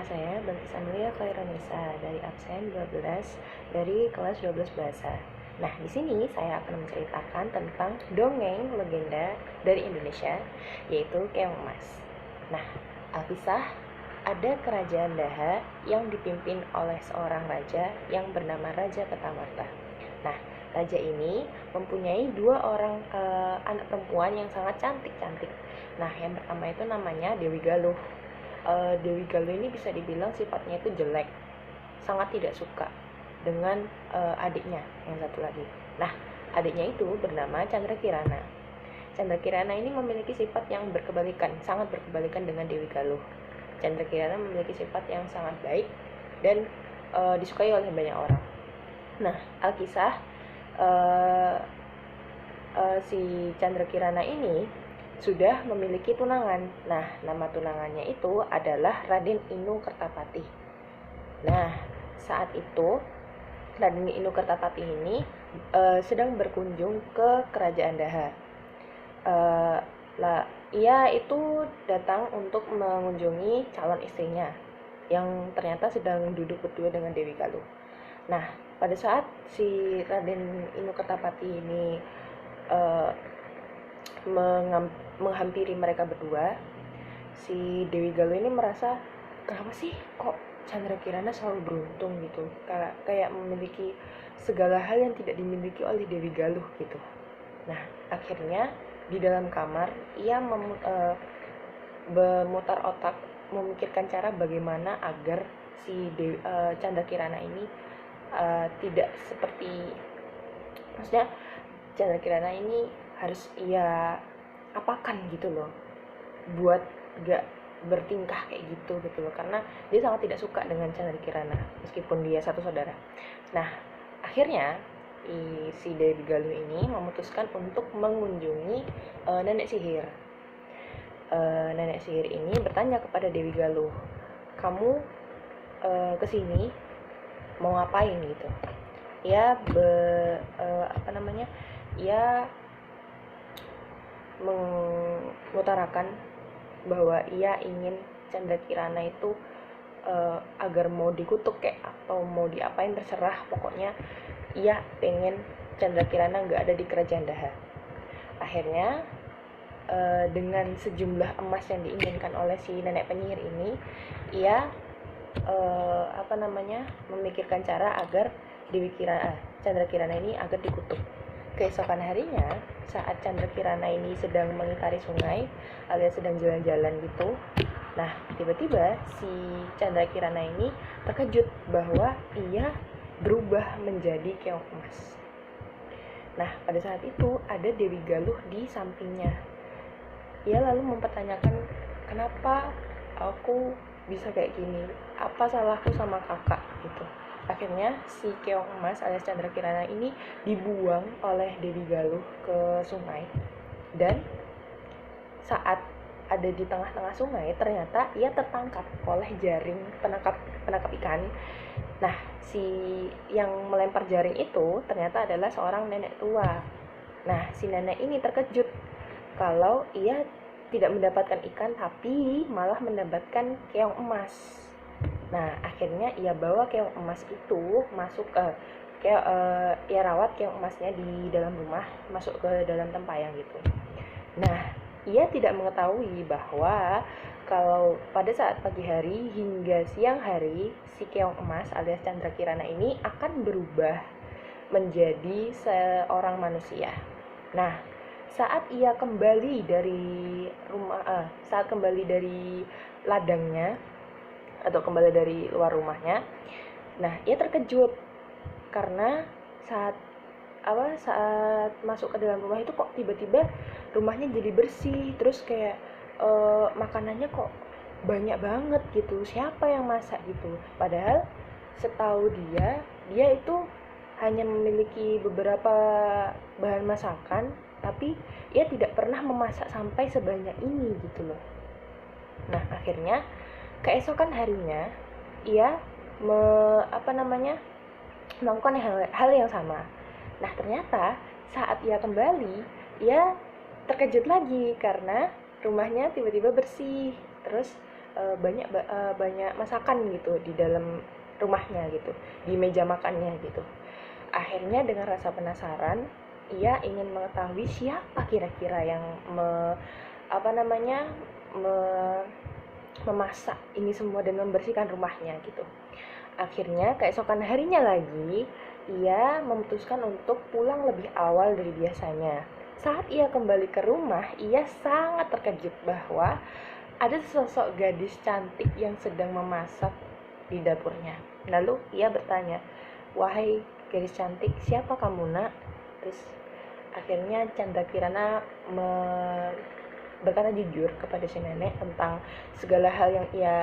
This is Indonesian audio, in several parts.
saya Balkis Amelia Khaironisa dari absen 12 dari kelas 12 bahasa. Nah, di sini saya akan menceritakan tentang dongeng legenda dari Indonesia, yaitu Keong Emas. Nah, alkisah ada kerajaan Daha yang dipimpin oleh seorang raja yang bernama Raja Kertamarta. Nah, raja ini mempunyai dua orang anak perempuan yang sangat cantik-cantik. Nah, yang pertama itu namanya Dewi Galuh. Dewi Galuh ini bisa dibilang sifatnya itu jelek, sangat tidak suka dengan adiknya yang satu lagi. Nah, adiknya itu bernama Chandra Kirana. Chandra Kirana ini memiliki sifat yang berkebalikan, sangat berkebalikan dengan Dewi Galuh. Chandra Kirana memiliki sifat yang sangat baik dan disukai oleh banyak orang. Nah, alkisah si Chandra Kirana ini sudah memiliki tunangan. Nah, nama tunangannya itu adalah Raden Inu Kertapati. Nah, saat itu Raden Inu Kertapati ini sedang berkunjung ke kerajaan Daha. Ia itu datang untuk mengunjungi calon istrinya yang ternyata sedang duduk berdua dengan Dewi Galuh. Nah, pada saat si Raden Inu Kertapati ini menghampiri mereka berdua, si Dewi Galuh ini merasa, kenapa sih kok Chandra Kirana selalu beruntung gitu, kayak memiliki segala hal yang tidak dimiliki oleh Dewi Galuh gitu. Nah, akhirnya di dalam kamar ia memutar otak, memikirkan cara bagaimana agar si Chandra Kirana ini tidak seperti, maksudnya Chandra Kirana ini harus ia apakan gitu loh, buat gak bertingkah kayak gitu loh, karena dia sangat tidak suka dengan Chandra Kirana meskipun dia satu saudara. Nah, akhirnya si Dewi Galuh ini memutuskan untuk mengunjungi nenek sihir. Nenek sihir ini bertanya kepada Dewi Galuh, kamu kesini mau ngapain gitu? Ia ia mengutarakan bahwa ia ingin Chandra Kirana itu agar mau dikutuk kayak atau mau diapain terserah, pokoknya ia pengen Chandra Kirana nggak ada di kerajaan Daha. Akhirnya dengan sejumlah emas yang diinginkan oleh si nenek penyihir ini, ia memikirkan cara agar Chandra Kirana ini agar dikutuk. Keesokan harinya, saat Chandra Kirana ini sedang mengitari sungai alias sedang jalan-jalan gitu, nah tiba-tiba si Chandra Kirana ini terkejut bahwa ia berubah menjadi keong emas. Nah, pada saat itu ada Dewi Galuh di sampingnya. Ia lalu mempertanyakan, kenapa aku bisa kayak gini, apa salahku sama kakak gitu. Akhirnya si keong emas alias Chandra Kirana ini dibuang oleh Dewi Galuh ke sungai, dan saat ada di tengah-tengah sungai ternyata ia tertangkap oleh jaring penangkap ikan. Nah, si yang melempar jaring itu ternyata adalah seorang nenek tua. Nah, si nenek ini terkejut kalau ia tidak mendapatkan ikan tapi malah mendapatkan keong emas. Nah, akhirnya ia bawa keong emas itu masuk ia rawat keong emasnya di dalam rumah, masuk ke dalam tempayan gitu. Nah, ia tidak mengetahui bahwa kalau pada saat pagi hari hingga siang hari, si keong emas alias Chandra Kirana ini akan berubah menjadi seorang manusia. Nah, saat ia kembali dari ladangnya atau kembali dari luar rumahnya, nah ia terkejut karena saat masuk ke dalam rumah itu kok tiba-tiba rumahnya jadi bersih, terus kayak makanannya kok banyak banget gitu, siapa yang masak gitu. Padahal setahu dia itu hanya memiliki beberapa bahan masakan, tapi ia tidak pernah memasak sampai sebanyak ini gitu loh. Nah, akhirnya keesokan harinya ia melakukan hal yang sama. Nah, ternyata saat ia kembali, ia terkejut lagi karena rumahnya tiba-tiba bersih. Terus banyak masakan gitu di dalam rumahnya gitu, di meja makannya gitu. Akhirnya dengan rasa penasaran, ia ingin mengetahui siapa kira-kira yang apa namanya memasak ini semua dan membersihkan rumahnya gitu. Akhirnya keesokan harinya lagi, ia memutuskan untuk pulang lebih awal dari biasanya. Saat ia kembali ke rumah, ia sangat terkejut bahwa ada sosok gadis cantik yang sedang memasak di dapurnya. Lalu ia bertanya, "Wahai gadis cantik, siapa kamu, Nak?" Terus akhirnya Chandra Kirana berkata jujur kepada si nenek tentang segala hal yang ia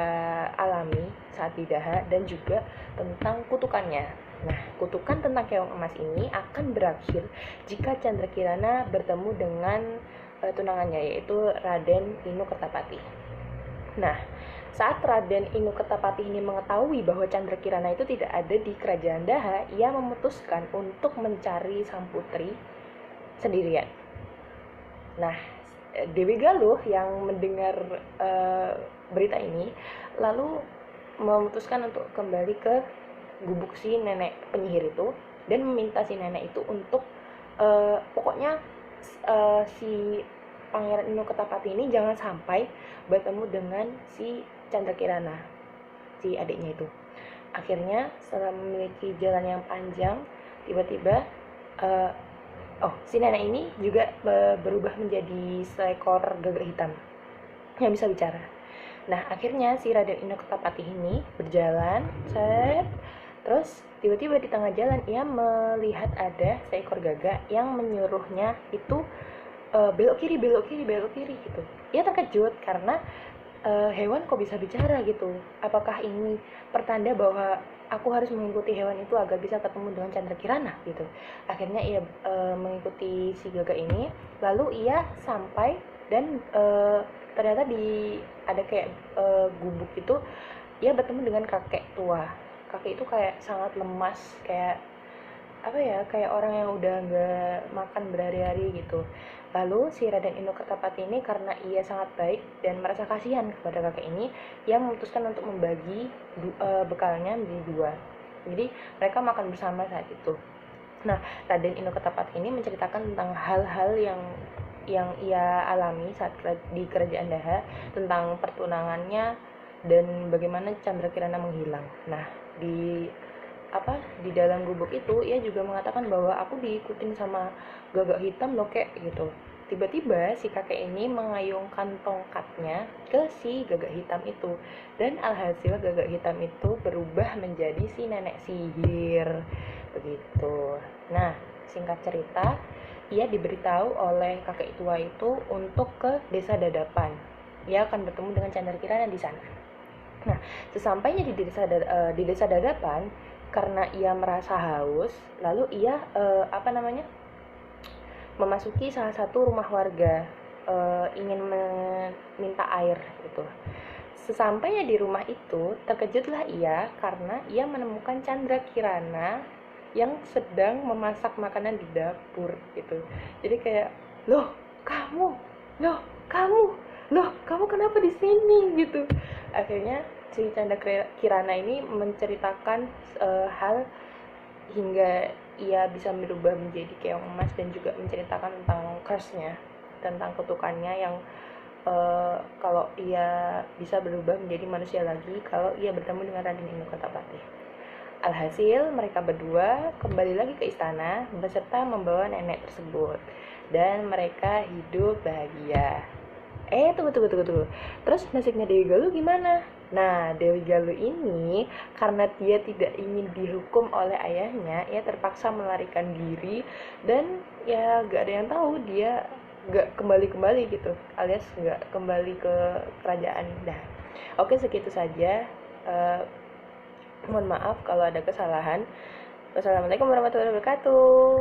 alami saat di Daha dan juga tentang kutukannya. Nah, kutukan tentang keong emas ini akan berakhir jika Chandra Kirana bertemu dengan tunangannya, yaitu Raden Inu Kertapati. Nah, saat Raden Inu Kertapati ini mengetahui bahwa Chandra Kirana itu tidak ada di kerajaan Daha, ia memutuskan untuk mencari sang putri sendirian. Nah, Dewi Galuh yang mendengar berita ini lalu memutuskan untuk kembali ke gubuk si nenek penyihir itu dan meminta si nenek itu untuk pokoknya si Pangeran Inu Kertapati ini jangan sampai bertemu dengan si Chandra Kirana, si adiknya itu. Akhirnya setelah memiliki jalan yang panjang, tiba-tiba si nenek ini juga berubah menjadi seekor gagak hitam yang bisa bicara. Nah, akhirnya si Raden Inu Kertapati ini berjalan, terus tiba-tiba di tengah jalan ia melihat ada seekor gagak yang menyuruhnya itu belok kiri gitu. Ia terkejut karena hewan kok bisa bicara gitu. Apakah ini pertanda bahwa aku harus mengikuti hewan itu agar bisa ketemu dengan Chandra Kirana gitu. Akhirnya ia mengikuti si gagak ini, lalu ia sampai dan ternyata ada kayak gubuk itu, ia bertemu dengan kakek tua. Kakek itu kayak sangat lemas, kayak kayak orang yang udah nggak makan berhari-hari gitu. Lalu si Raden Inu Kertapati ini karena ia sangat baik dan merasa kasihan kepada kakek ini, ia memutuskan untuk membagi bekalnya menjadi dua. Jadi mereka makan bersama saat itu. Nah, Raden Inu Kertapati ini menceritakan tentang hal-hal yang ia alami saat di kerajaan Daha, tentang pertunangannya dan bagaimana Chandra Kirana menghilang. Nah, di dalam gubuk itu ia juga mengatakan bahwa aku diikutin sama gagak hitam loh kek gitu. Tiba-tiba si kakek ini mengayunkan tongkatnya ke si gagak hitam itu, dan alhasil gagak hitam itu berubah menjadi si nenek sihir begitu. Nah, singkat cerita, ia diberitahu oleh kakek tua itu untuk ke desa Dadapan. Ia akan bertemu dengan Chandra Kirana di sana. Nah, sesampainya di desa Dadapan, karena ia merasa haus, lalu ia memasuki salah satu rumah warga, ingin meminta air gitu. Sesampainya di rumah itu, terkejutlah ia karena ia menemukan Chandra Kirana yang sedang memasak makanan di dapur gitu. Jadi kayak, loh kamu kenapa di sini gitu. Akhirnya si Chandra Kirana ini menceritakan hal hingga ia bisa berubah menjadi keong emas dan juga menceritakan tentang curse-nya, tentang kutukannya yang kalau ia bisa berubah menjadi manusia lagi kalau ia bertemu dengan Raden Inu Kertapati. Alhasil mereka berdua kembali lagi ke istana beserta membawa nenek tersebut dan mereka hidup bahagia. Tunggu. Terus nasibnya Dewi Galuh gimana? Nah, Dewi Galuh ini karena dia tidak ingin dihukum oleh ayahnya, ia terpaksa melarikan diri dan ya gak ada yang tahu dia gak kembali gitu, alias gak kembali ke kerajaan Dah. Oke, segitu saja. Mohon maaf kalau ada kesalahan. Wassalamualaikum warahmatullahi wabarakatuh.